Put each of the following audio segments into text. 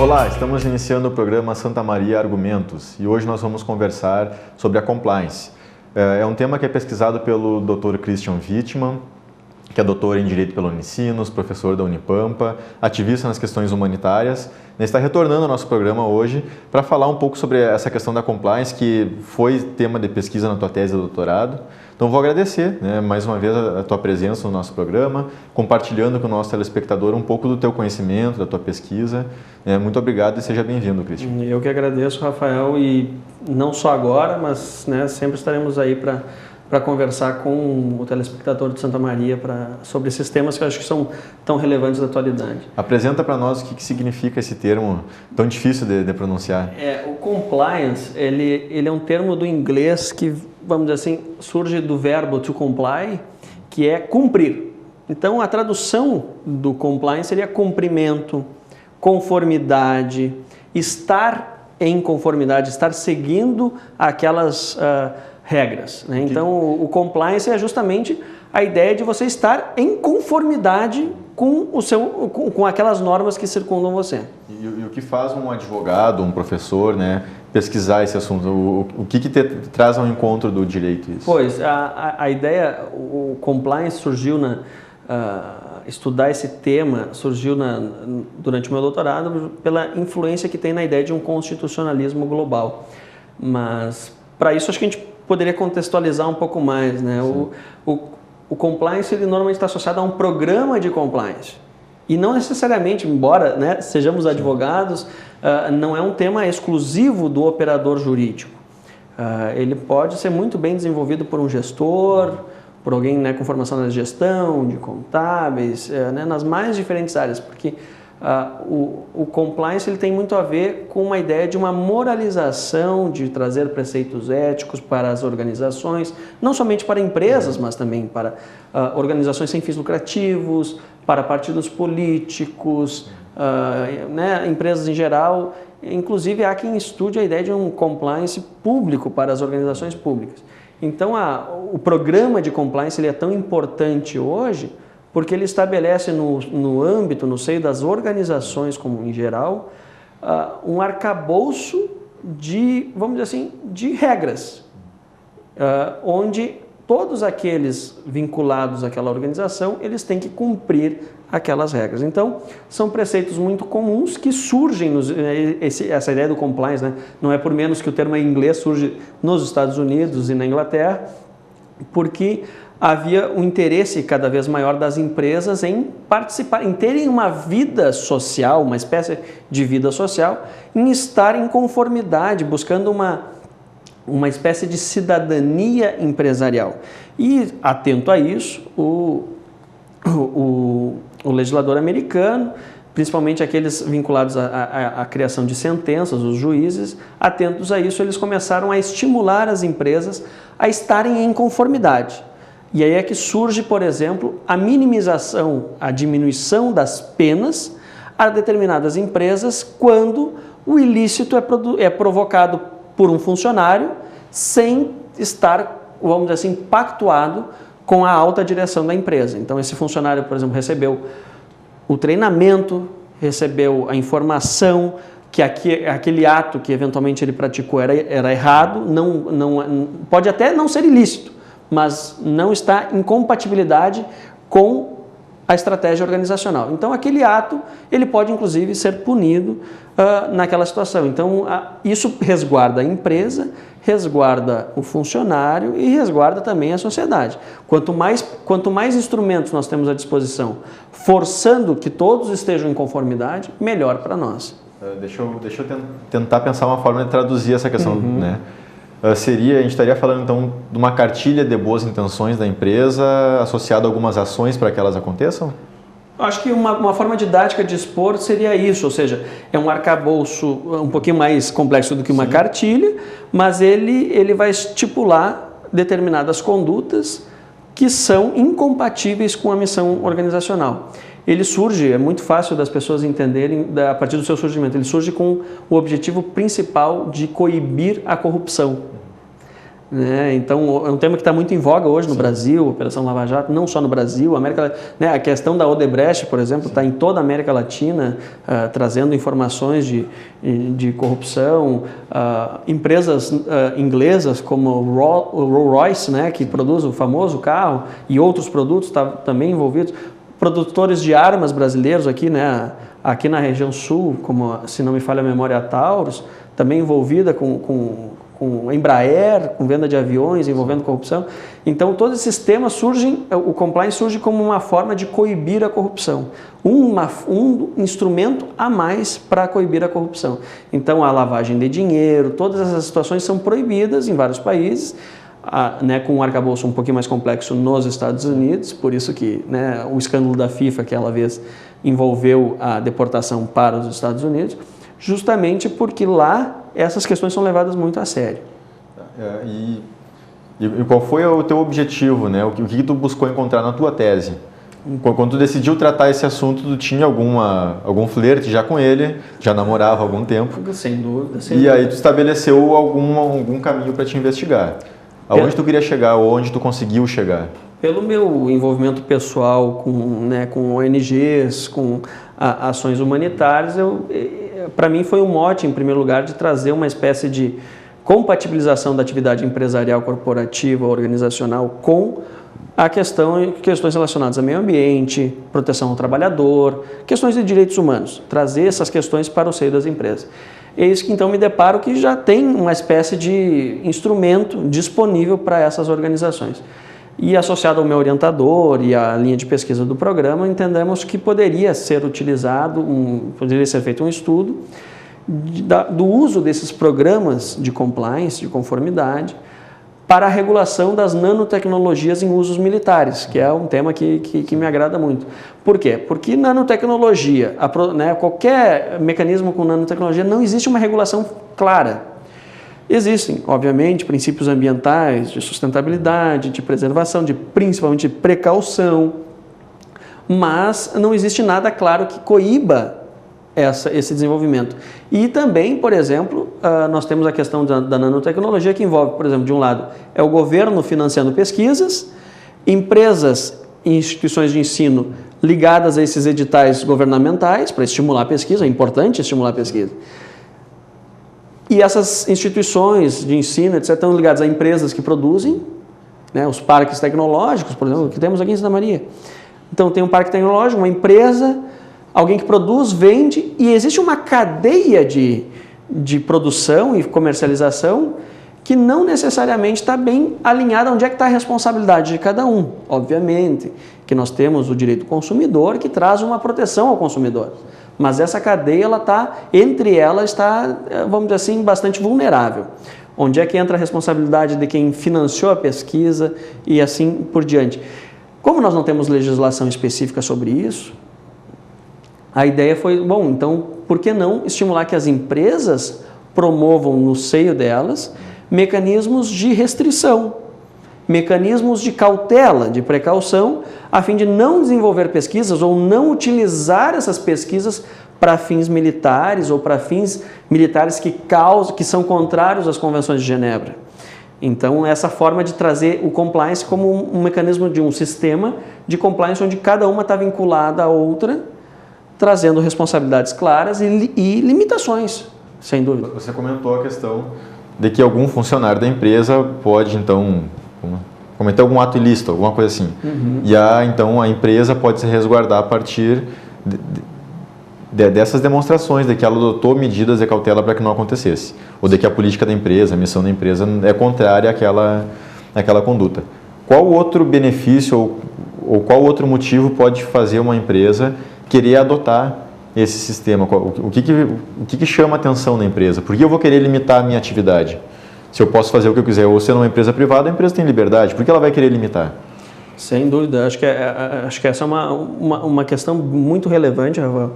Olá, estamos iniciando o programa Santa Maria Argumentos e hoje nós vamos conversar sobre a compliance. É um tema que é pesquisado pelo Dr. Christian Wittmann, que é doutor em Direito pela Unicinos, professor da Unipampa, ativista nas questões humanitárias. Ele está retornando ao nosso programa hoje para falar um pouco sobre essa questão da compliance, que foi tema de pesquisa na tua tese de doutorado. Então, vou agradecer, mais uma vez a tua presença no nosso programa, compartilhando com o nosso telespectador um pouco do teu conhecimento, da tua pesquisa. Muito obrigado e seja bem-vindo, Christian. Eu que agradeço, Rafael, e não só agora, mas sempre estaremos aí para conversar com o telespectador de Santa Maria sobre esses temas que eu acho que são tão relevantes da atualidade. Apresenta para nós o que significa esse termo tão difícil de pronunciar. O compliance, ele é um termo do inglês que, vamos dizer assim, surge do verbo to comply, que é cumprir. Então, a tradução do compliance seria cumprimento, conformidade, estar em conformidade, estar seguindo aquelas regras. Então, o compliance é justamente a ideia de você estar em conformidade com aquelas normas que circundam você. E o que faz um advogado, um professor, pesquisar esse assunto? O que te traz ao encontro do direito isso? Pois, a ideia, o compliance surgiu estudar esse tema surgiu durante o meu doutorado pela influência que tem na ideia de um constitucionalismo global. Mas, para isso, acho que a gente poderia contextualizar um pouco mais. O compliance ele normalmente está associado a um programa de compliance. E não necessariamente, embora sejamos advogados, não é um tema exclusivo do operador jurídico. Ele pode ser muito bem desenvolvido por um gestor, por alguém com formação na gestão, de contábeis, nas mais diferentes áreas, porque o compliance ele tem muito a ver com uma ideia de uma moralização, de trazer preceitos éticos para as organizações, não somente para empresas, mas também para organizações sem fins lucrativos, para partidos políticos, empresas em geral. Inclusive, há quem estude a ideia de um compliance público para as organizações públicas. Então, o programa de compliance ele é tão importante hoje porque ele estabelece no seio das organizações como em geral, um arcabouço de, vamos dizer assim, de regras, onde todos aqueles vinculados àquela organização, eles têm que cumprir aquelas regras. Então, são preceitos muito comuns que surgem, essa ideia do compliance, não é por menos que o termo em inglês surge nos Estados Unidos e na Inglaterra, porque havia um interesse cada vez maior das empresas em participar, em terem uma vida social, uma espécie de vida social, em estar em conformidade, buscando uma espécie de cidadania empresarial. E, atento a isso, o legislador americano, principalmente aqueles vinculados à criação de sentenças, os juízes, atentos a isso, eles começaram a estimular as empresas a estarem em conformidade. E aí é que surge, por exemplo, a minimização, a diminuição das penas a determinadas empresas quando o ilícito é provocado por um funcionário sem estar, vamos dizer assim, pactuado com a alta direção da empresa. Então, esse funcionário, por exemplo, recebeu o treinamento, recebeu a informação que aquele ato que eventualmente ele praticou era errado, pode até não ser ilícito, mas não está em compatibilidade com a estratégia organizacional. Então, aquele ato, ele pode, inclusive, ser punido naquela situação. Então, isso resguarda a empresa, resguarda o funcionário e resguarda também a sociedade. Quanto mais instrumentos nós temos à disposição, forçando que todos estejam em conformidade, melhor para nós. Deixa eu tentar pensar uma forma de traduzir essa questão, a gente estaria falando então de uma cartilha de boas intenções da empresa associada a algumas ações para que elas aconteçam? Acho que uma forma didática de expor seria isso, ou seja, é um arcabouço um pouquinho mais complexo do que uma cartilha, mas ele vai estipular determinadas condutas que são incompatíveis com a missão organizacional. Ele surge, é muito fácil das pessoas entenderem a partir do seu surgimento, ele surge com o objetivo principal de coibir a corrupção. né? Então, é um tema que está muito em voga hoje no Brasil, Operação Lava Jato, não só no Brasil, né? A questão da Odebrecht, por exemplo, está em toda a América Latina, trazendo informações de corrupção, empresas inglesas como o Rolls-Royce, né? Que produz o famoso carro, e outros produtos também envolvidos, produtores de armas brasileiros aqui, né? Aqui na região sul, como, se não me falha a memória, a Taurus, também envolvida com Embraer, com venda de aviões, envolvendo corrupção. Então, todos esses temas surgem, o compliance surge como uma forma de coibir a corrupção, um instrumento a mais para coibir a corrupção. Então, a lavagem de dinheiro, todas essas situações são proibidas em vários países, né, com um arcabouço um pouquinho mais complexo nos Estados Unidos, por isso que, né, o escândalo da FIFA, aquela vez, envolveu a deportação para os Estados Unidos, justamente porque lá essas questões são levadas muito a sério. E qual foi o teu objetivo, né? O que tu buscou encontrar na tua tese? Quando tu decidiu tratar esse assunto, tu tinha algum flerte já com ele, já namorava há algum tempo? Sem dúvida. Aí tu estabeleceu algum caminho para te investigar. Aonde tu queria chegar, ou onde tu conseguiu chegar? Pelo meu envolvimento pessoal com ONGs, com ações humanitárias, para mim foi um mote, em primeiro lugar, de trazer uma espécie de compatibilização da atividade empresarial, corporativa, organizacional com questões relacionadas ao meio ambiente, proteção ao trabalhador, questões de direitos humanos, trazer essas questões para o seio das empresas. Eis que então me deparo que já tem uma espécie de instrumento disponível para essas organizações. E associado ao meu orientador e à linha de pesquisa do programa, entendemos que poderia ser utilizado, poderia ser feito um estudo do uso desses programas de compliance, de conformidade, para a regulação das nanotecnologias em usos militares, que é um tema que me agrada muito. Por quê? Porque nanotecnologia, qualquer mecanismo com nanotecnologia, não existe uma regulação clara. Existem, obviamente, princípios ambientais, de sustentabilidade, de preservação, principalmente de precaução, mas não existe nada claro que coíba esse desenvolvimento. E também, por exemplo, nós temos a questão da nanotecnologia, que envolve, por exemplo, de um lado, é o governo financiando pesquisas, empresas e instituições de ensino ligadas a esses editais governamentais para estimular a pesquisa, é importante estimular a pesquisa. E essas instituições de ensino, etc., estão ligadas a empresas que produzem, né, os parques tecnológicos, por exemplo, que temos aqui em Santa Maria. Então, tem um parque tecnológico, uma empresa, alguém que produz, vende, e existe uma cadeia de produção e comercialização que não necessariamente está bem alinhada onde é que está a responsabilidade de cada um. Obviamente que nós temos o direito do consumidor, que traz uma proteção ao consumidor. Mas essa cadeia, entre elas, está, vamos dizer assim, bastante vulnerável. Onde é que entra a responsabilidade de quem financiou a pesquisa e assim por diante. Como nós não temos legislação específica sobre isso, a ideia foi, então, por que não estimular que as empresas promovam no seio delas mecanismos de restrição, mecanismos de cautela, de precaução, a fim de não desenvolver pesquisas ou não utilizar essas pesquisas para fins militares ou para fins militares que são contrários às convenções de Genebra. Então, essa forma de trazer o compliance como um mecanismo de um sistema de compliance onde cada uma está vinculada à outra, trazendo responsabilidades claras e limitações, sem dúvida. Você comentou a questão de que algum funcionário da empresa pode, então, cometer algum ato ilícito, alguma coisa assim. Uhum. E então a empresa pode se resguardar a partir dessas demonstrações de que ela adotou medidas de cautela para que não acontecesse, ou de que a política da empresa, a missão da empresa é contrária àquela conduta. Qual outro benefício ou qual outro motivo pode fazer uma empresa querer adotar esse sistema? O que chama a atenção da empresa? Por que eu vou querer limitar a minha atividade? Se eu posso fazer o que eu quiser, ou sendo uma empresa privada, a empresa tem liberdade. Por que ela vai querer limitar? Sem dúvida. Acho que essa é uma questão muito relevante, Rafael.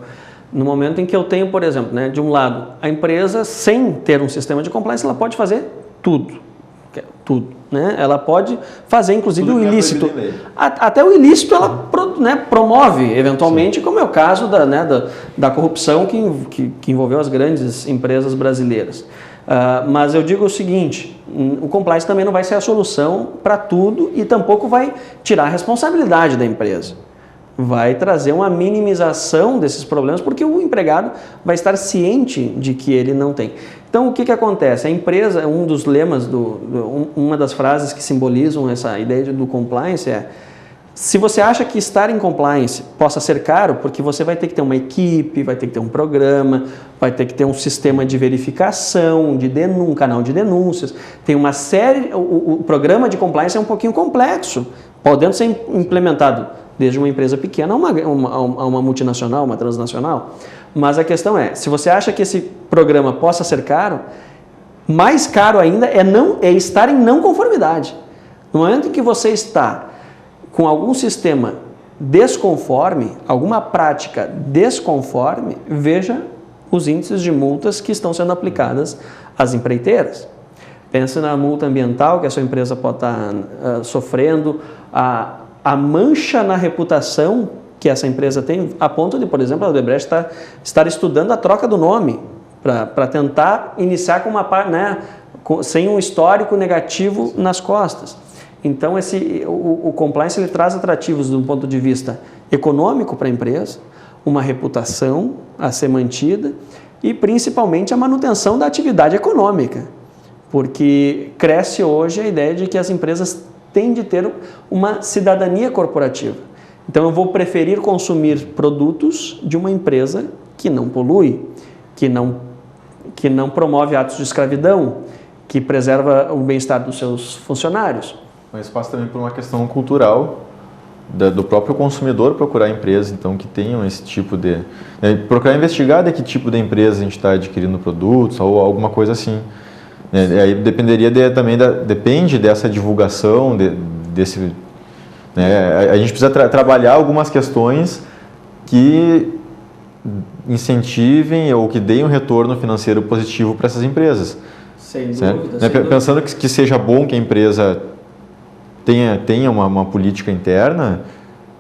No momento em que eu tenho, por exemplo, né, de um lado, a empresa, sem ter um sistema de compliance, ela pode fazer tudo. Tudo. Né? Ela pode fazer, inclusive, tudo o ilícito. Até o ilícito ela promove, eventualmente, como é o caso da corrupção que envolveu as grandes empresas brasileiras. Mas eu digo o seguinte, o compliance também não vai ser a solução para tudo e tampouco vai tirar a responsabilidade da empresa. Vai trazer uma minimização desses problemas, porque o empregado vai estar ciente de que ele não tem. Então, o que acontece? A empresa, um dos lemas, uma das frases que simbolizam essa ideia do compliance é: se você acha que estar em compliance possa ser caro, porque você vai ter que ter uma equipe, vai ter que ter um programa, vai ter que ter um sistema de verificação, um canal de denúncias, tem uma série... O programa de compliance é um pouquinho complexo, podendo ser implementado desde uma empresa pequena a uma multinacional, uma transnacional. Mas a questão é, se você acha que esse programa possa ser caro, mais caro ainda é estar em não conformidade. No momento em que você está com algum sistema desconforme, alguma prática desconforme, veja os índices de multas que estão sendo aplicadas às empreiteiras. Pense na multa ambiental que a sua empresa pode estar sofrendo, a mancha na reputação que essa empresa tem, a ponto de, por exemplo, a Odebrecht estar estudando a troca do nome para tentar iniciar sem um histórico negativo nas costas. Então, o compliance ele traz atrativos do ponto de vista econômico para a empresa, uma reputação a ser mantida e, principalmente, a manutenção da atividade econômica, porque cresce hoje a ideia de que as empresas têm de ter uma cidadania corporativa. Então, eu vou preferir consumir produtos de uma empresa que não polui, que não promove atos de escravidão, que preserva o bem-estar dos seus funcionários. Mas passa também por uma questão cultural do próprio consumidor procurar empresas, então, que tenham esse tipo de... procurar investigar de que tipo de empresa a gente está adquirindo produtos ou alguma coisa assim. Aí depende dessa divulgação, desse... a gente precisa trabalhar algumas questões que incentivem ou que deem um retorno financeiro positivo para essas empresas. Sem dúvida. Pensando que seja bom que a empresa tenha uma política interna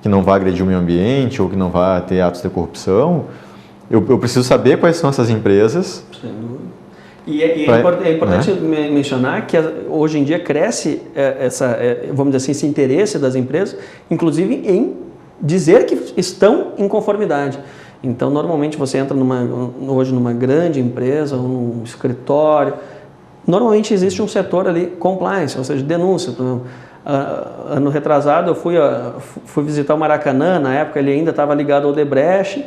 que não vá agredir o meio ambiente ou que não vá ter atos de corrupção, eu preciso saber quais são essas empresas. Sem dúvida. E é importante mencionar que hoje em dia cresce vamos dizer assim, esse interesse das empresas, inclusive em dizer que estão em conformidade. Então, normalmente você entra hoje numa grande empresa ou num escritório, normalmente existe um setor ali, compliance, ou seja, denúncia. Ano retrasado eu fui visitar o Maracanã, na época ele ainda estava ligado ao Odebrecht.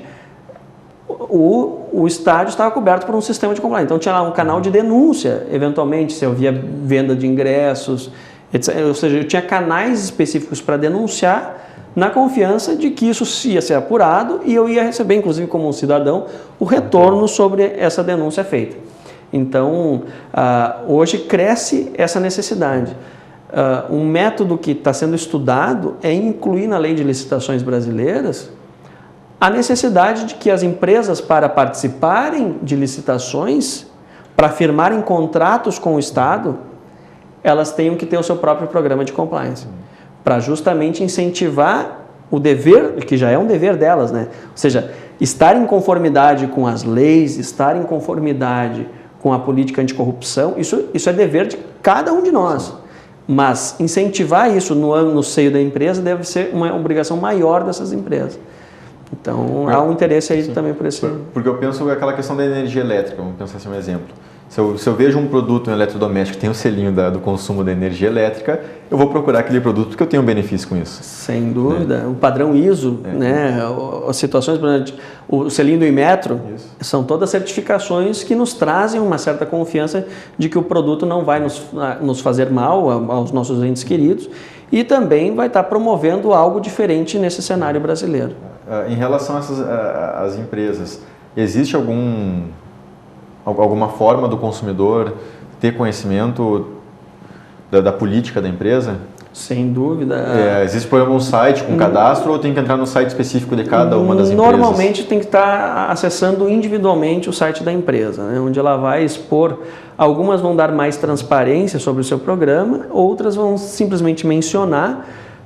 O estádio estava coberto por um sistema de compliance. Então tinha lá um canal de denúncia, eventualmente, se havia venda de ingressos, etc. Ou seja, eu tinha canais específicos para denunciar, na confiança de que isso ia ser apurado e eu ia receber, inclusive como um cidadão, o retorno sobre essa denúncia feita. Então, hoje cresce essa necessidade. Um método que está sendo estudado é incluir na lei de licitações brasileiras a necessidade de que as empresas, para participarem de licitações, para firmarem contratos com o Estado, elas tenham que ter o seu próprio programa de compliance, para justamente incentivar o dever, que já é um dever delas, né? Ou seja, estar em conformidade com as leis, estar em conformidade com a política anticorrupção, isso é dever de cada um de nós. Mas incentivar isso no seio da empresa deve ser uma obrigação maior dessas empresas. Então, há um interesse aí também por esse... Porque eu penso aquela questão da energia elétrica, vamos pensar assim um exemplo. Se eu vejo um produto, um eletrodoméstico que tem o selinho do consumo da energia elétrica, eu vou procurar aquele produto porque eu tenho um benefício com isso. Sem dúvida. O padrão ISO, as situações, por exemplo, o selinho do Inmetro, são todas certificações que nos trazem uma certa confiança de que o produto não vai nos fazer mal aos nossos entes queridos e também vai estar promovendo algo diferente nesse cenário brasileiro. Em relação às empresas, existe alguma forma do consumidor ter conhecimento da política da empresa? Sem dúvida. Existe, por exemplo, um site com cadastro ou tem que entrar no site específico de cada uma das empresas? Normalmente tem que estar acessando individualmente o site da empresa, né, onde ela vai expor. Algumas vão dar mais transparência sobre o seu programa, outras vão simplesmente mencionar.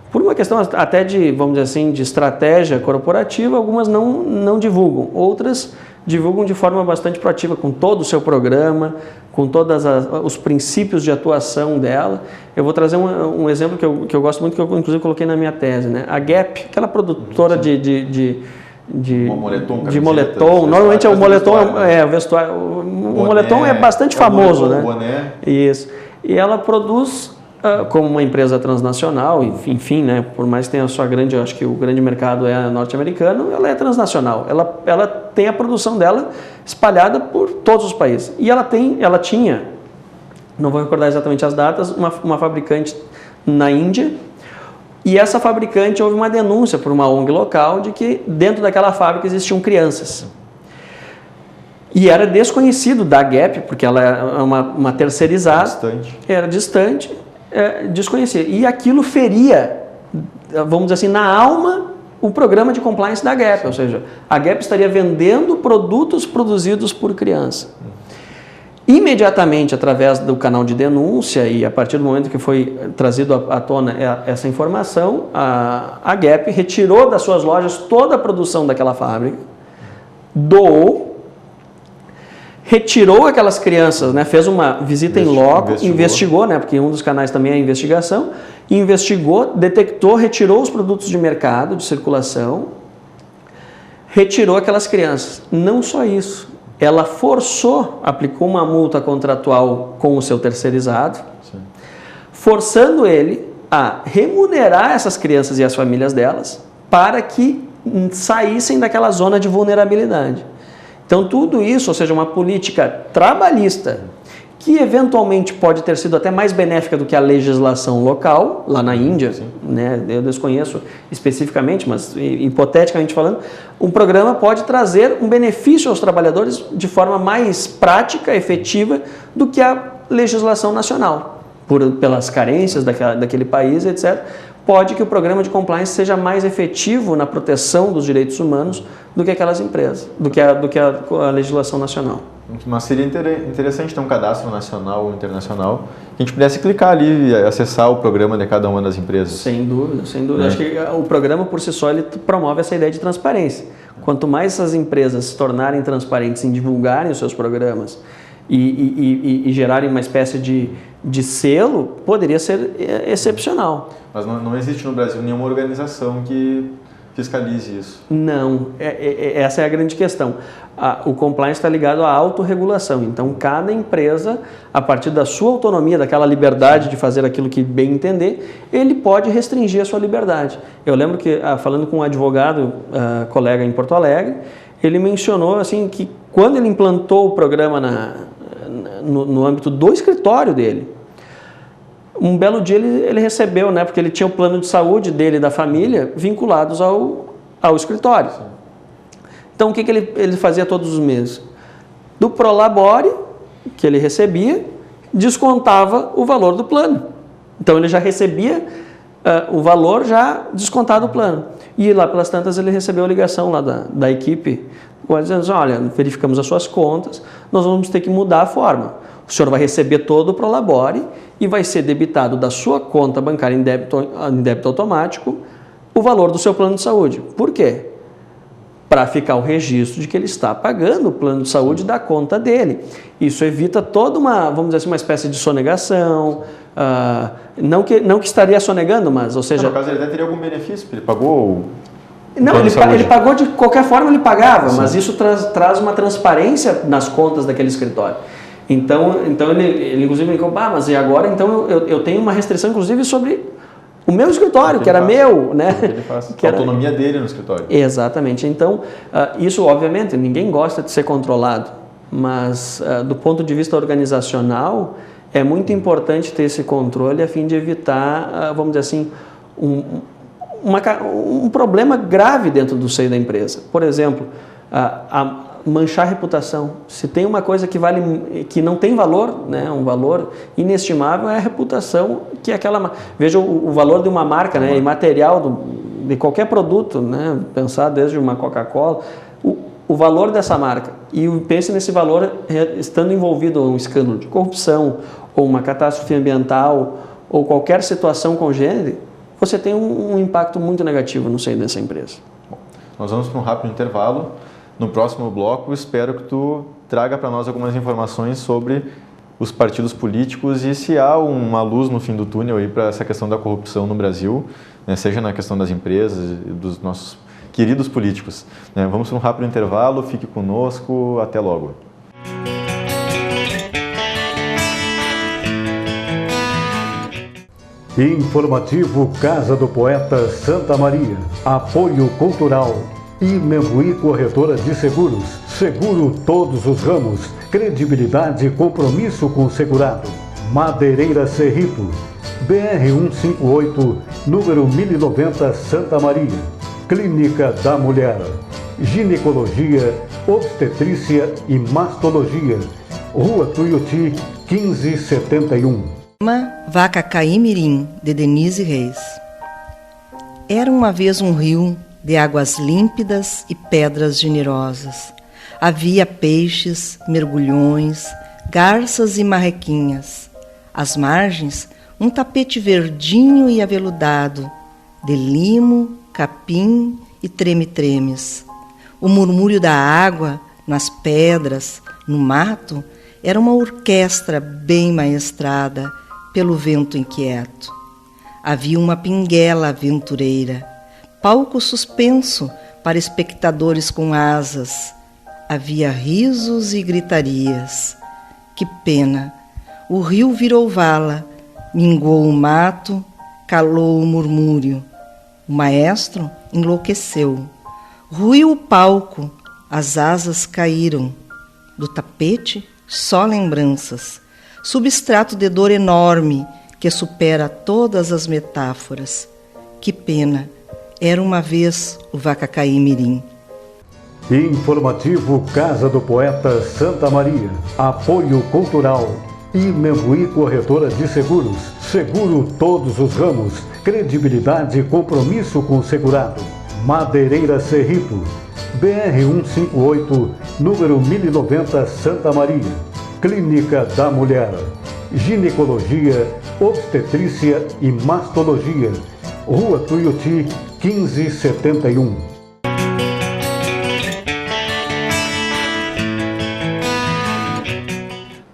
Por uma questão até de, vamos dizer assim, de estratégia corporativa, algumas não divulgam, outras divulgam de forma bastante proativa, com todo o seu programa, com todos os princípios de atuação dela. Eu vou trazer um exemplo que eu gosto muito, que eu inclusive coloquei na minha tese, né? A Gap, aquela produtora de moletom. Normalmente o moletom o vestuário. O moletom é bastante famoso, né? Boné. Isso. E ela produz como uma empresa transnacional, enfim, né? Por mais que tenha a sua grande, eu acho que o grande mercado é norte-americano, ela é transnacional. Ela tem a produção dela espalhada por todos os países. E ela tinha, não vou recordar exatamente as datas, uma fabricante na Índia. E essa fabricante, houve uma denúncia por uma ONG local de que dentro daquela fábrica existiam crianças. E era desconhecido da Gap, porque ela é uma terceirizada. Distante. Era distante, desconhecido. E aquilo feria, vamos dizer assim, na alma o programa de compliance da Gap. Ou seja, a Gap estaria vendendo produtos produzidos por criança. Imediatamente, através do canal de denúncia e a partir do momento que foi trazido à tona essa informação, a Gap retirou das suas lojas toda a produção daquela fábrica, doou, retirou aquelas crianças, né, fez uma visita em loco, investigou, né, porque um dos canais também é a investigação, investigou, detectou, retirou os produtos de mercado, de circulação, retirou aquelas crianças. Não só isso. Ela aplicou uma multa contratual com o seu terceirizado, sim, forçando ele a remunerar essas crianças e as famílias delas para que saíssem daquela zona de vulnerabilidade. Então, tudo isso, ou seja, uma política trabalhista que eventualmente pode ter sido até mais benéfica do que a legislação local, lá na Índia, né? Eu desconheço especificamente, mas hipoteticamente falando, um programa pode trazer um benefício aos trabalhadores de forma mais prática, efetiva, do que a legislação nacional, pelas carências daquele país, etc. Pode que o programa de compliance seja mais efetivo na proteção dos direitos humanos do que aquelas empresas, do que a legislação nacional. Mas seria interessante ter um cadastro nacional ou internacional que a gente pudesse clicar ali e acessar o programa de cada uma das empresas. Sem dúvida, sem dúvida. Acho que o programa por si só ele promove essa ideia de transparência. Quanto mais essas empresas se tornarem transparentes em divulgarem os seus programas e gerarem uma espécie de selo, poderia ser excepcional. Mas não existe no Brasil nenhuma organização que fiscalize isso. Não, essa é a grande questão. O compliance está ligado à autorregulação. Então, cada empresa, a partir da sua autonomia, daquela liberdade de fazer aquilo que bem entender, ele pode restringir a sua liberdade. Eu lembro que, falando com um advogado, colega em Porto Alegre, ele mencionou assim, que quando ele implantou o programa no âmbito do escritório dele, um belo dia ele recebeu, né, porque ele tinha o plano de saúde dele e da família vinculados ao escritório. Sim. Então, o que ele fazia todos os meses? Do Prolabore, que ele recebia, descontava o valor do plano. Então, ele já recebia o valor já descontado do plano. E lá pelas tantas ele recebeu a ligação lá da equipe, dizendo, olha, verificamos as suas contas, nós vamos ter que mudar a forma. O senhor vai receber todo o Prolabore e vai ser debitado da sua conta bancária em débito automático o valor do seu plano de saúde. Por quê? Para ficar o registro de que ele está pagando o plano de saúde da conta dele. Isso evita toda vamos dizer assim, uma espécie de sonegação, não que estaria sonegando, mas, ou seja... No caso, ele até teria algum benefício, ele pagou... Não, ele pagou de qualquer forma, ele pagava, sim, mas isso traz uma transparência nas contas daquele escritório. Então ele inclusive me falou, mas e agora então eu tenho uma restrição inclusive sobre o meu escritório, que era meu, né? A autonomia dele no escritório. Exatamente. Então, isso obviamente ninguém gosta de ser controlado, mas do ponto de vista organizacional é muito importante ter esse controle a fim de evitar, vamos dizer assim, um problema grave dentro do seio da empresa. Por exemplo, manchar a reputação. Se tem uma coisa que não tem valor, né, um valor inestimável, é a reputação, que é aquela... Veja o valor de uma marca, né, imaterial de qualquer produto, né, pensar desde uma Coca-Cola, o valor dessa marca. E pense nesse valor estando envolvido em um escândalo de corrupção, ou uma catástrofe ambiental, ou qualquer situação congênere, você tem um impacto muito negativo no seio dessa empresa. Bom, nós vamos para um rápido intervalo. No próximo bloco, espero que tu traga para nós algumas informações sobre os partidos políticos e se há uma luz no fim do túnel aí para essa questão da corrupção no Brasil, né, seja na questão das empresas e dos nossos queridos políticos. Né? Vamos para um rápido intervalo, fique conosco, até logo. Informativo Casa do Poeta Santa Maria. Apoio Cultural. Imembuí Corretora de Seguros. Seguro todos os ramos. Credibilidade e compromisso com o segurado. Madeireira Cerrito. BR-158, número 1090, Santa Maria. Clínica da Mulher. Ginecologia, Obstetrícia e Mastologia. Rua Tuiuti, 1571. Vacacaí-Mirim, de Denise Reis. Era uma vez um rio de águas límpidas e pedras generosas. Havia peixes, mergulhões, garças e marrequinhas. Às margens, um tapete verdinho e aveludado, de limo, capim e treme-tremes. O murmúrio da água, nas pedras, no mato, era uma orquestra bem maestrada pelo vento inquieto. Havia uma pinguela aventureira, palco suspenso para espectadores com asas. Havia risos e gritarias. Que pena! O rio virou vala, minguou o mato, calou o murmúrio. O maestro enlouqueceu. Ruiu o palco, as asas caíram. Do tapete, só lembranças. Substrato de dor enorme que supera todas as metáforas. Que pena, era uma vez o Vacacaí-Mirim. Informativo Casa do Poeta Santa Maria. Apoio Cultural. Imembuí Corretora de Seguros. Seguro todos os ramos. Credibilidade e compromisso com o segurado. Madeireira Cerrito. BR-158, número 1090, Santa Maria. Clínica da Mulher. Ginecologia, Obstetrícia e Mastologia. Rua Tuiuti, 1571.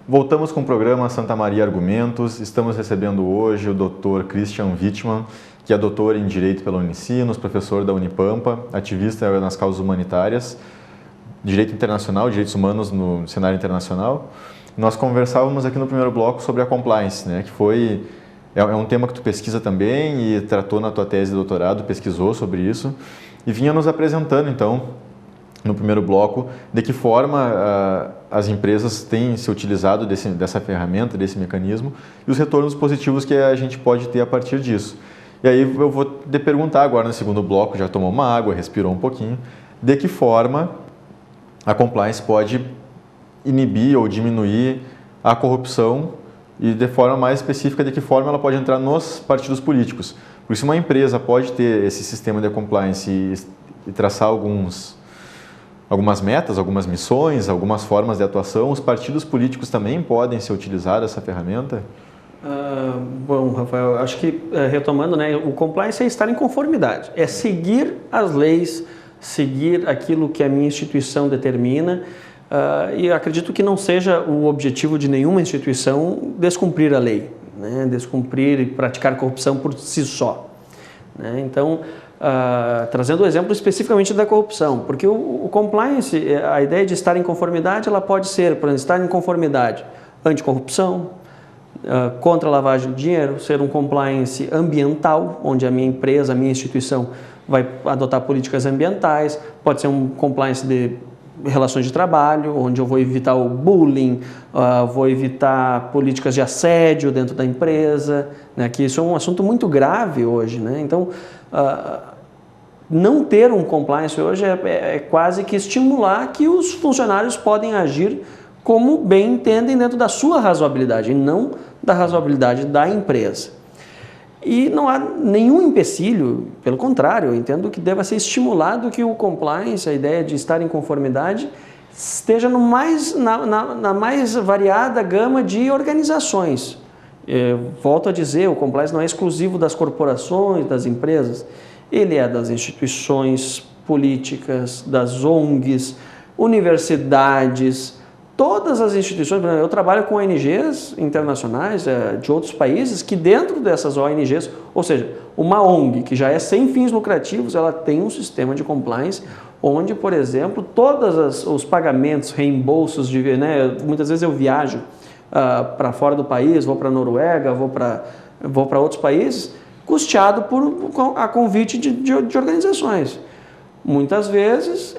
Voltamos com o programa Santa Maria Argumentos. Estamos recebendo hoje o Dr. Christian Wittmann, que é doutor em Direito pela Unicinos, professor da Unipampa, ativista nas causas humanitárias, Direito Internacional, Direitos Humanos no cenário internacional. Nós conversávamos aqui no primeiro bloco sobre a compliance, né, que é um tema que tu pesquisa também e tratou na tua tese de doutorado, pesquisou sobre isso e vinha nos apresentando, então, no primeiro bloco, de que forma as empresas têm se utilizado dessa ferramenta, desse mecanismo e os retornos positivos que a gente pode ter a partir disso. E aí eu vou te perguntar agora no segundo bloco, já tomou uma água, respirou um pouquinho, de que forma a compliance pode inibir ou diminuir a corrupção e de forma mais específica de que forma ela pode entrar nos partidos políticos. Por isso uma empresa pode ter esse sistema de compliance e traçar algumas metas, algumas missões, algumas formas de atuação. Os partidos políticos também podem se utilizar dessa ferramenta? Bom, Rafael, acho que retomando, né, o compliance é estar em conformidade, é seguir as leis, seguir aquilo que a minha instituição determina. E acredito que não seja o objetivo de nenhuma instituição descumprir a lei, né? Descumprir e praticar corrupção por si só, né? Então, trazendo o exemplo especificamente da corrupção, porque o compliance, a ideia de estar em conformidade, ela pode ser, por exemplo, estar em conformidade anticorrupção, contra a lavagem de dinheiro, ser um compliance ambiental, onde a minha empresa, a minha instituição vai adotar políticas ambientais, pode ser um compliance de relações de trabalho, onde eu vou evitar o bullying, vou evitar políticas de assédio dentro da empresa, né, que isso é um assunto muito grave hoje, né? Então, não ter um compliance hoje é quase que estimular que os funcionários podem agir como bem entendem dentro da sua razoabilidade, e não da razoabilidade da empresa. E não há nenhum empecilho, pelo contrário, eu entendo que deva ser estimulado que o compliance, a ideia de estar em conformidade, esteja na mais variada gama de organizações. Volto a dizer, o compliance não é exclusivo das corporações, das empresas, ele é das instituições políticas, das ONGs, universidades, todas as instituições, eu trabalho com ONGs internacionais de outros países que dentro dessas ONGs, ou seja, uma ONG que já é sem fins lucrativos, ela tem um sistema de compliance onde, por exemplo, todos os pagamentos, reembolsos, muitas vezes eu viajo para fora do país, vou para a Noruega, vou para outros países, custeado a convite de organizações. Muitas vezes,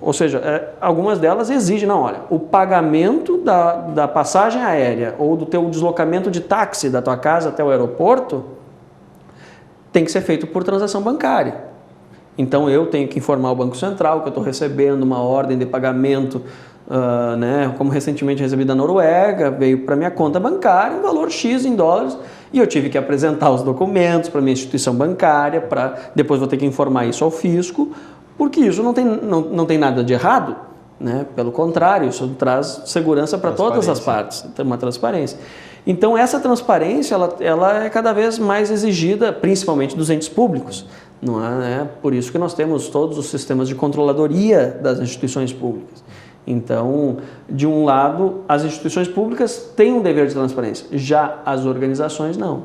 ou seja, algumas delas exigem, o pagamento da passagem aérea ou do teu deslocamento de táxi da tua casa até o aeroporto tem que ser feito por transação bancária. Então eu tenho que informar o Banco Central que eu estou recebendo uma ordem de pagamento, como recentemente recebi da Noruega, veio para minha conta bancária um valor X em dólares e eu tive que apresentar os documentos para minha instituição bancária, depois vou ter que informar isso ao fisco, porque isso não tem nada de errado, pelo contrário, isso traz segurança para todas as partes, tem uma transparência. Então essa transparência ela é cada vez mais exigida, principalmente dos entes públicos. Não é por isso que nós temos todos os sistemas de controladoria das instituições públicas. Então, de um lado, as instituições públicas têm um dever de transparência, já as organizações não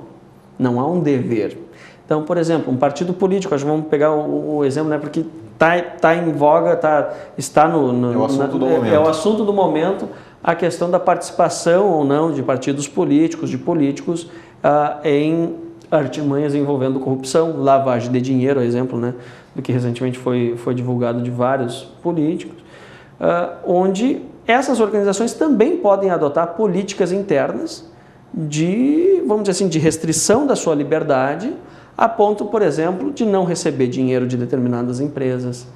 há um dever. Então, por exemplo, um partido político, acho que vamos pegar o exemplo, porque está em voga, está no é o assunto do momento. É o assunto do momento, a questão da participação ou não de partidos políticos, de políticos em artimanhas envolvendo corrupção, lavagem de dinheiro, exemplo, do que recentemente foi divulgado de vários políticos, onde essas organizações também podem adotar políticas internas vamos dizer assim, de restrição da sua liberdade, a ponto, por exemplo, de não receber dinheiro de determinadas empresas,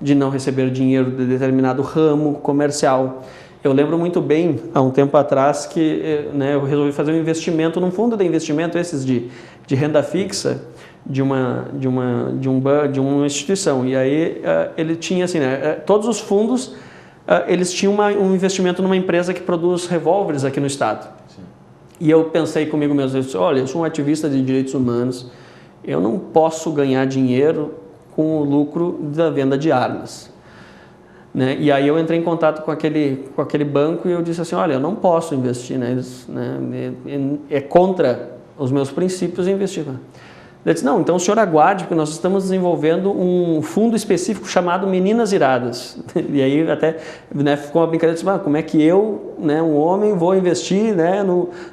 de não receber dinheiro de determinado ramo comercial. Eu lembro muito bem, há um tempo atrás, que eu resolvi fazer um investimento num fundo de investimento, esses de renda fixa, de uma instituição. E aí ele tinha assim, todos os fundos, eles tinham um investimento numa empresa que produz revólveres aqui no estado. Sim. E eu pensei comigo mesmo, eu disse, olha, eu sou um ativista de direitos humanos, eu não posso ganhar dinheiro com o lucro da venda de armas. E aí eu entrei em contato com aquele banco e eu disse assim, olha, eu não posso investir, é contra os meus princípios investir. Ele disse, não, então o senhor aguarde, porque nós estamos desenvolvendo um fundo específico chamado Meninas Iradas. E aí até ficou uma brincadeira, disse, como é que eu, um homem, vou investir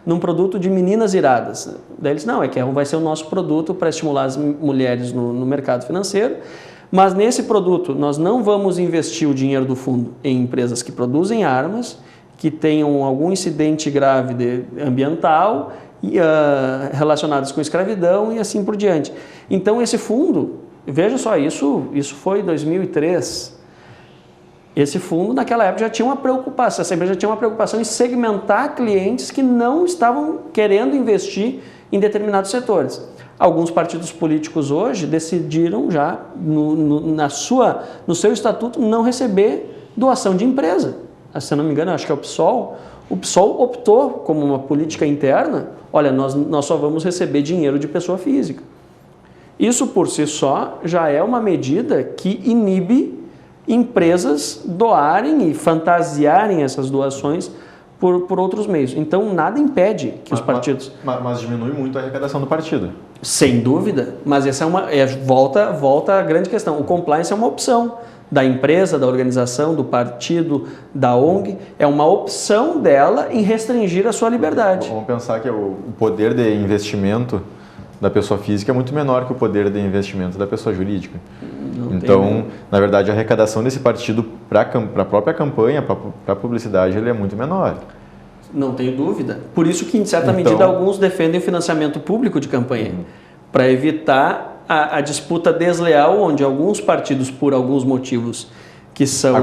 num produto de meninas iradas? Daí ele disse, não, vai ser o nosso produto para estimular as mulheres no mercado financeiro, mas nesse produto nós não vamos investir o dinheiro do fundo em empresas que produzem armas, que tenham algum incidente grave ambiental, relacionadas com escravidão e assim por diante. Então esse fundo, veja só, isso foi em 2003, esse fundo naquela época já tinha uma preocupação, essa empresa já tinha uma preocupação em segmentar clientes que não estavam querendo investir em determinados setores. Alguns partidos políticos hoje decidiram já, no seu estatuto, não receber doação de empresa. Se eu não me engano, acho que é o PSOL. O PSOL optou como uma política interna, olha, nós só vamos receber dinheiro de pessoa física. Isso por si só já é uma medida que inibe empresas doarem e fantasiarem essas doações por outros meios. Então, nada impede que os partidos... Mas diminui muito a arrecadação do partido. Sem dúvida, mas essa volta à grande questão. O compliance é uma opção da empresa, da organização, do partido, da ONG, é uma opção dela em restringir a sua liberdade. Vamos pensar que o poder de investimento da pessoa física é muito menor que o poder de investimento da pessoa jurídica. Então, na verdade, a arrecadação desse partido para a própria campanha, para a publicidade, ele é muito menor. Não tenho dúvida. Por isso que, em certa medida, alguns defendem o financiamento público de campanha, para evitar a disputa desleal, onde alguns partidos, por alguns motivos que são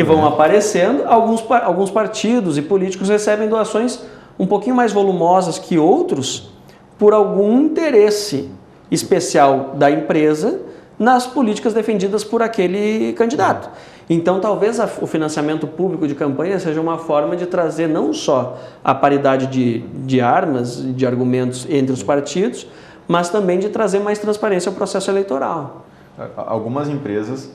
vão aparecendo, alguns partidos e políticos recebem doações um pouquinho mais volumosas que outros por algum interesse especial da empresa nas políticas defendidas por aquele candidato. Então, talvez o financiamento público de campanha seja uma forma de trazer não só a paridade de armas, de argumentos entre os partidos, mas também de trazer mais transparência ao processo eleitoral. Algumas empresas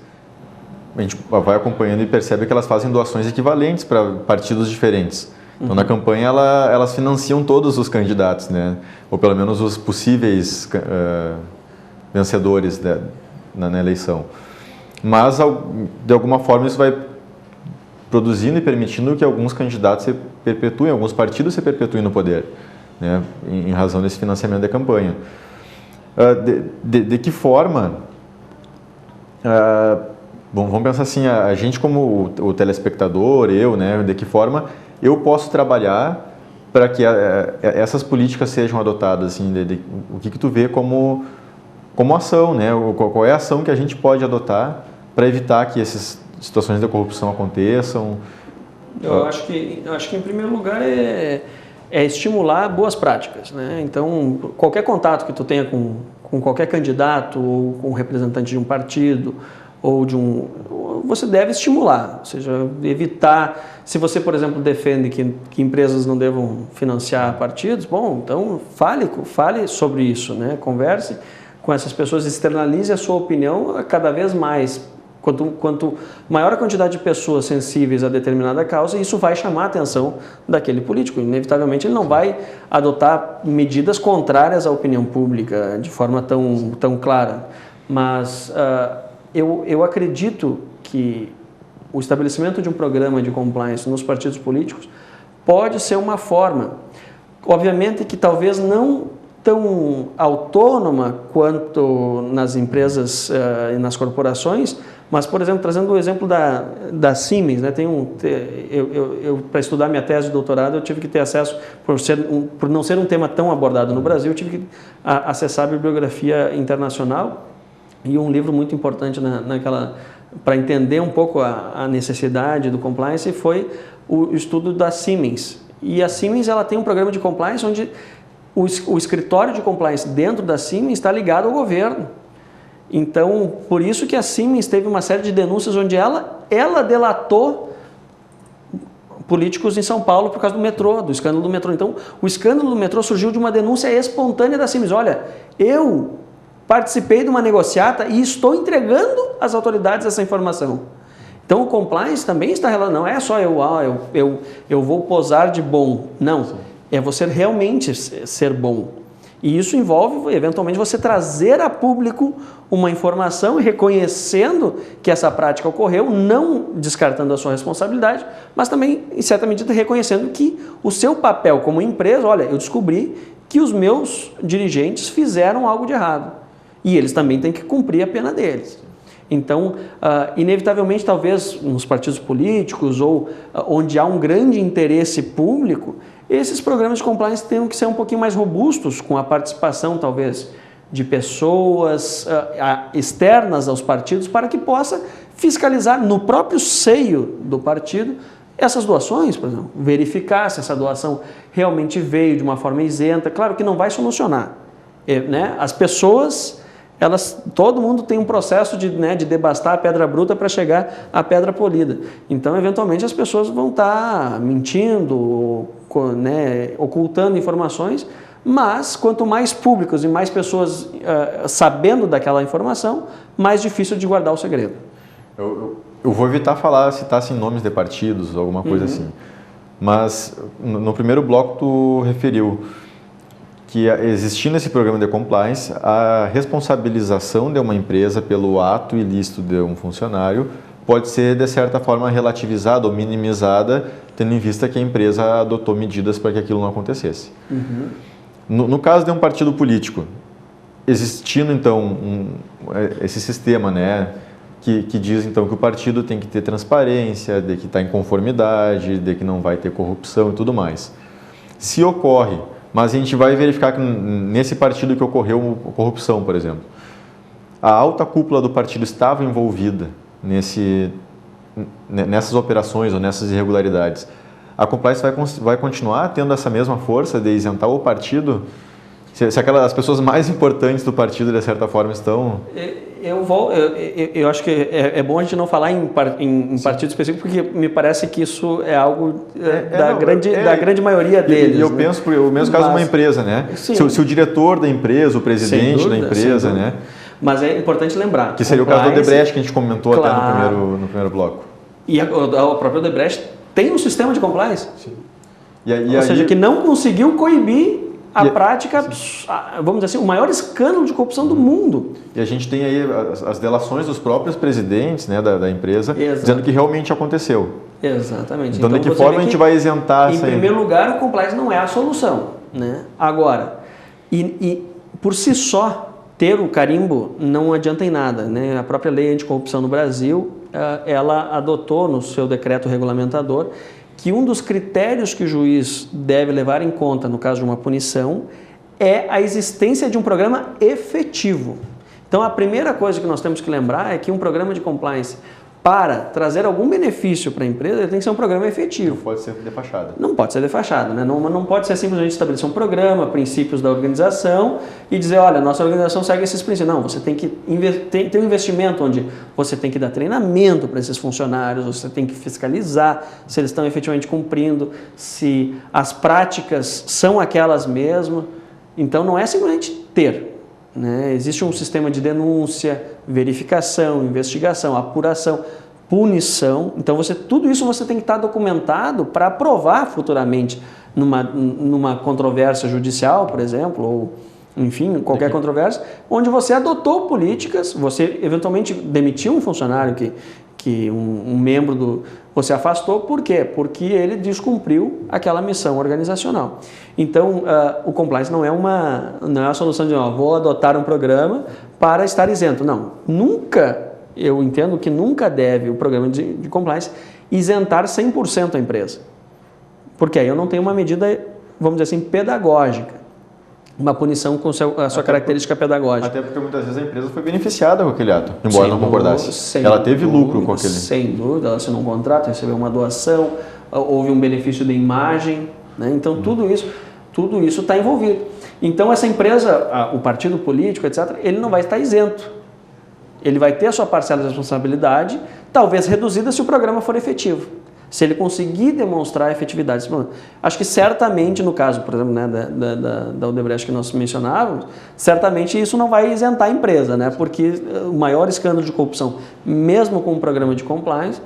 a gente vai acompanhando e percebe que elas fazem doações equivalentes para partidos diferentes. Então, na campanha, elas financiam todos os candidatos, né? Ou pelo menos os possíveis vencedores na eleição. Mas, de alguma forma, isso vai produzindo e permitindo que alguns candidatos se perpetuem, alguns partidos se perpetuem no poder, né? Em razão desse financiamento da campanha. De que forma... Bom, vamos pensar assim, a gente como o telespectador, eu, né? De que forma eu posso trabalhar para que essas políticas sejam adotadas, assim, o que tu vê como ação, né? Qual é a ação que a gente pode adotar para evitar que essas situações de corrupção aconteçam? Eu acho que em primeiro lugar é estimular boas práticas, né? Então, qualquer contato que tu tenha com qualquer candidato ou com um representante de um partido ou você deve estimular, ou seja, evitar, se você, por exemplo, defende que empresas não devam financiar partidos, bom, então fale sobre isso, né? Converse com essas pessoas, externalize a sua opinião cada vez mais. Quanto maior a quantidade de pessoas sensíveis a determinada causa, isso vai chamar a atenção daquele político. Inevitavelmente, ele não vai adotar medidas contrárias à opinião pública de forma tão clara. Mas eu acredito que o estabelecimento de um programa de compliance nos partidos políticos pode ser uma forma, obviamente que talvez não tão autônoma quanto nas empresas e nas corporações, mas, por exemplo, trazendo o exemplo da Siemens, né? Para estudar minha tese de doutorado, eu tive que ter acesso, por não ser um tema tão abordado no Brasil, eu tive que acessar a bibliografia internacional e um livro muito importante para entender um pouco a necessidade do compliance foi o estudo da Siemens. E a Siemens ela tem um programa de compliance onde o escritório de compliance dentro da Siemens está ligado ao governo. Então, por isso que a Siemens teve uma série de denúncias onde ela delatou políticos em São Paulo por causa do metrô, do escândalo do metrô. Então, o escândalo do metrô surgiu de uma denúncia espontânea da Siemens. Olha, eu participei de uma negociata e estou entregando às autoridades essa informação. Então, o compliance também está relacionado. Não é só eu vou posar de bom. Não, é você realmente ser bom. E isso envolve, eventualmente, você trazer a público uma informação e reconhecendo que essa prática ocorreu, não descartando a sua responsabilidade, mas também, em certa medida, reconhecendo que o seu papel como empresa, olha, eu descobri que os meus dirigentes fizeram algo de errado. E eles também têm que cumprir a pena deles. Então, inevitavelmente, talvez nos partidos políticos ou onde há um grande interesse público, esses programas de compliance tenham que ser um pouquinho mais robustos, com a participação, talvez, de pessoas externas aos partidos, para que possa fiscalizar no próprio seio do partido essas doações, por exemplo, verificar se essa doação realmente veio de uma forma isenta. Claro que não vai solucionar, né? As pessoas... todo mundo tem um processo de debastar a pedra bruta para chegar à pedra polida. Então, eventualmente, as pessoas vão estar mentindo, né, ocultando informações, mas quanto mais públicos e mais pessoas sabendo daquela informação, mais difícil de guardar o segredo. Eu vou evitar citar assim, nomes de partidos, alguma coisa assim. Mas, no primeiro bloco, tu referiu que existindo esse programa de compliance, a responsabilização de uma empresa pelo ato ilícito de um funcionário pode ser, de certa forma, relativizada ou minimizada, tendo em vista que a empresa adotou medidas para que aquilo não acontecesse. No caso de um partido político, existindo, então, esse sistema, né, que diz, então, que o partido tem que ter transparência, de que está em conformidade, de que não vai ter corrupção e tudo mais. Se ocorre... Mas a gente vai verificar que nesse partido que ocorreu corrupção, por exemplo, a alta cúpula do partido estava envolvida nessas operações ou nessas irregularidades. A compliance vai continuar tendo essa mesma força de isentar o partido? Se as pessoas mais importantes do partido, de certa forma, estão... Eu acho que é bom a gente não falar em partido específico, porque me parece que isso é algo da grande maioria deles. E eu penso, o mesmo caso de uma empresa, né? Se o diretor da empresa, o presidente da empresa, né? Mas é importante lembrar. Que seria o caso do Odebrecht, que a gente comentou até no primeiro bloco. E a própria Odebrecht tem um sistema de compliance. Sim. Ou seja, que não conseguiu coibir a prática, vamos dizer assim, o maior escândalo de corrupção do mundo. E a gente tem aí as delações dos próprios presidentes, né, da empresa, dizendo que realmente aconteceu. Exatamente. Então de que forma a gente vai isentar essa... Em primeiro lugar, o compliance não é a solução, né? Agora, e por si só, ter o carimbo não adianta em nada, né? A própria lei anticorrupção no Brasil, ela adotou no seu decreto regulamentador que um dos critérios que o juiz deve levar em conta no caso de uma punição é a existência de um programa efetivo. Então, a primeira coisa que nós temos que lembrar é que um programa de compliance, para trazer algum benefício para a empresa, ele tem que ser um programa efetivo. Não pode ser defachado. Não pode ser defachado, né? Não pode ser simplesmente estabelecer um programa, princípios da organização e dizer, olha, nossa organização segue esses princípios. Não, você tem que ter um investimento onde você tem que dar treinamento para esses funcionários, você tem que fiscalizar se eles estão efetivamente cumprindo, se as práticas são aquelas mesmas. Então, não é simplesmente ter, né? Existe um sistema de denúncia, verificação, investigação, apuração, punição. Então, tudo isso você tem que estar documentado para aprovar futuramente numa controvérsia judicial, por exemplo, ou, enfim, qualquer controvérsia, onde você adotou políticas, você eventualmente demitiu um funcionário que um membro você afastou, por quê? Porque ele descumpriu aquela missão organizacional. Então, o compliance não é a solução de, vou adotar um programa para estar isento. Não, eu entendo que nunca deve o programa de compliance isentar 100% a empresa. Porque aí eu não tenho uma medida, vamos dizer assim, pedagógica. Uma punição com a sua característica pedagógica. Até porque muitas vezes a empresa foi beneficiada com aquele ato, embora não concordasse. Ela teve lucro com aquele. Sem dúvida, ela assinou um contrato, recebeu uma doação, houve um benefício de imagem, né? Então tudo isso está envolvido. Então essa empresa, o partido político, etc., ele não vai estar isento. Ele vai ter a sua parcela de responsabilidade, talvez reduzida se o programa for efetivo. Se ele conseguir demonstrar a efetividade. Acho que certamente, no caso, por exemplo, né, da Odebrecht que nós mencionávamos, certamente isso não vai isentar a empresa, né, porque o maior escândalo de corrupção, mesmo com um programa de compliance,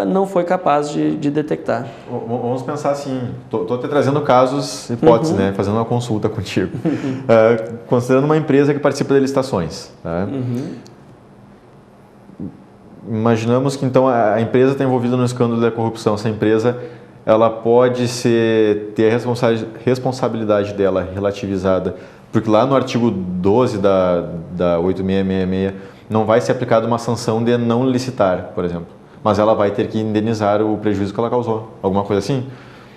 não foi capaz de detectar. Vamos pensar assim, estou te trazendo casos, hipóteses, né, fazendo uma consulta contigo. Considerando uma empresa que participa de licitações, tá? Imaginamos que então a empresa está envolvida no escândalo da corrupção. Essa empresa ela pode ter a responsabilidade dela relativizada, porque lá no artigo 12 da 8666 não vai ser aplicada uma sanção de não licitar, por exemplo, mas ela vai ter que indenizar o prejuízo que ela causou, alguma coisa assim.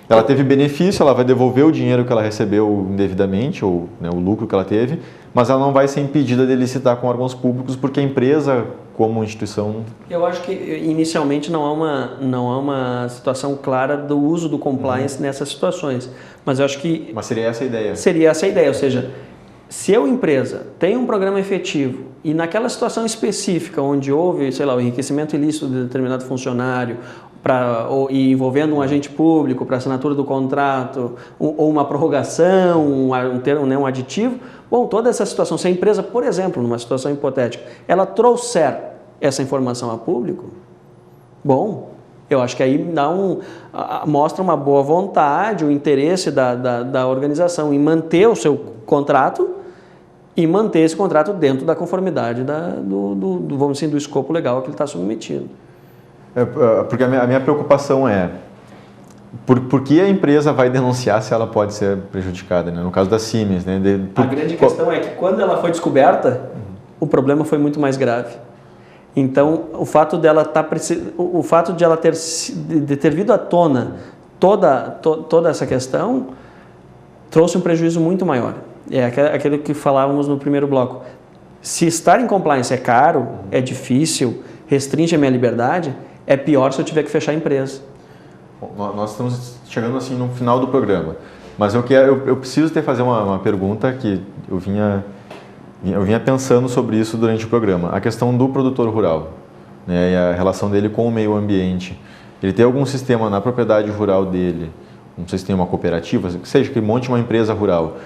Ela teve benefício, ela vai devolver o dinheiro que ela recebeu indevidamente, ou né, o lucro que ela teve, mas ela não vai ser impedida de licitar com órgãos públicos, porque a empresa, como instituição... Eu acho que, inicialmente, não há uma situação clara do uso do compliance nessas situações, mas eu acho que... Mas seria essa a ideia? Seria essa a ideia, ou seja, se eu, empresa, tenho um programa efetivo e naquela situação específica onde houve, sei lá, o enriquecimento ilícito de determinado funcionário, e envolvendo um agente público para assinatura do contrato, ou uma prorrogação, um aditivo, bom, toda essa situação, se a empresa, por exemplo, numa situação hipotética, ela trouxer essa informação a público, bom, eu acho que aí mostra uma boa vontade, o interesse da organização em manter o seu contrato e manter esse contrato dentro da conformidade vamos dizer, do escopo legal que ele está submetido. Porque a minha preocupação é por que a empresa vai denunciar se ela pode ser prejudicada, né? No caso da Siemens, né? A grande questão é que quando ela foi descoberta, o problema foi muito mais grave. Então, o fato de ela ter vindo à tona toda essa questão trouxe um prejuízo muito maior. É aquele que falávamos no primeiro bloco. Se estar em compliance é caro, é difícil, restringe a minha liberdade, é pior se eu tiver que fechar a empresa. Bom, nós estamos chegando assim no final do programa, mas eu preciso te fazer uma pergunta que eu vinha pensando sobre isso durante o programa. A questão do produtor rural, né, e a relação dele com o meio ambiente. Ele tem algum sistema na propriedade rural dele, não sei se tem uma cooperativa, que seja que monte uma empresa rural,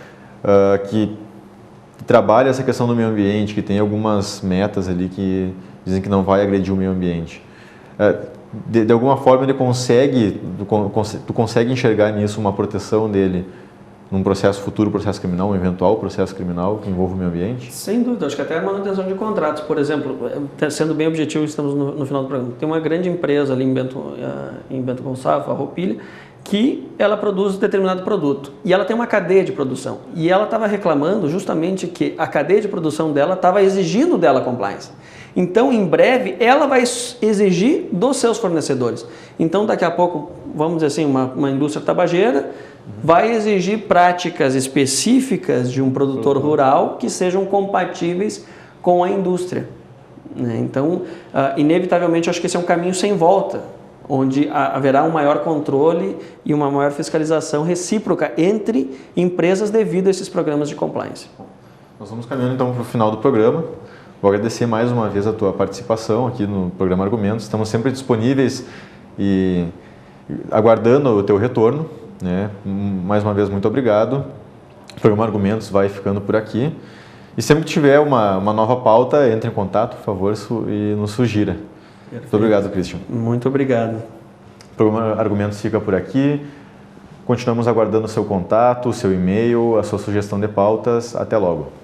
que que trabalha essa questão do meio ambiente, que tem algumas metas ali que dizem que não vai agredir o meio ambiente. De alguma forma ele tu consegue enxergar nisso uma proteção dele num futuro processo criminal, um eventual processo criminal que envolva o meio ambiente? Sem dúvida, acho que até a manutenção de contratos, por exemplo, sendo bem objetivo, estamos no final do programa, tem uma grande empresa ali em Bento Gonçalves, a Roupilha, que ela produz determinado produto e ela tem uma cadeia de produção e ela estava reclamando justamente que a cadeia de produção dela estava exigindo dela compliance. Então, em breve, ela vai exigir dos seus fornecedores. Então, daqui a pouco, vamos dizer assim, uma indústria tabageira vai exigir práticas específicas de um produtor rural que sejam compatíveis com a indústria. Então, inevitavelmente, acho que esse é um caminho sem volta, onde haverá um maior controle e uma maior fiscalização recíproca entre empresas devido a esses programas de compliance. Nós vamos caminhando então para o final do programa. Vou agradecer mais uma vez a tua participação aqui no programa Argumentos. Estamos sempre disponíveis e aguardando o teu retorno. Mais uma vez, muito obrigado. O programa Argumentos vai ficando por aqui. E sempre que tiver uma nova pauta, entre em contato, por favor, e nos sugira. Perfeito. Muito obrigado, Christian. Muito obrigado. O programa Argumentos fica por aqui. Continuamos aguardando o seu contato, o seu e-mail, a sua sugestão de pautas. Até logo.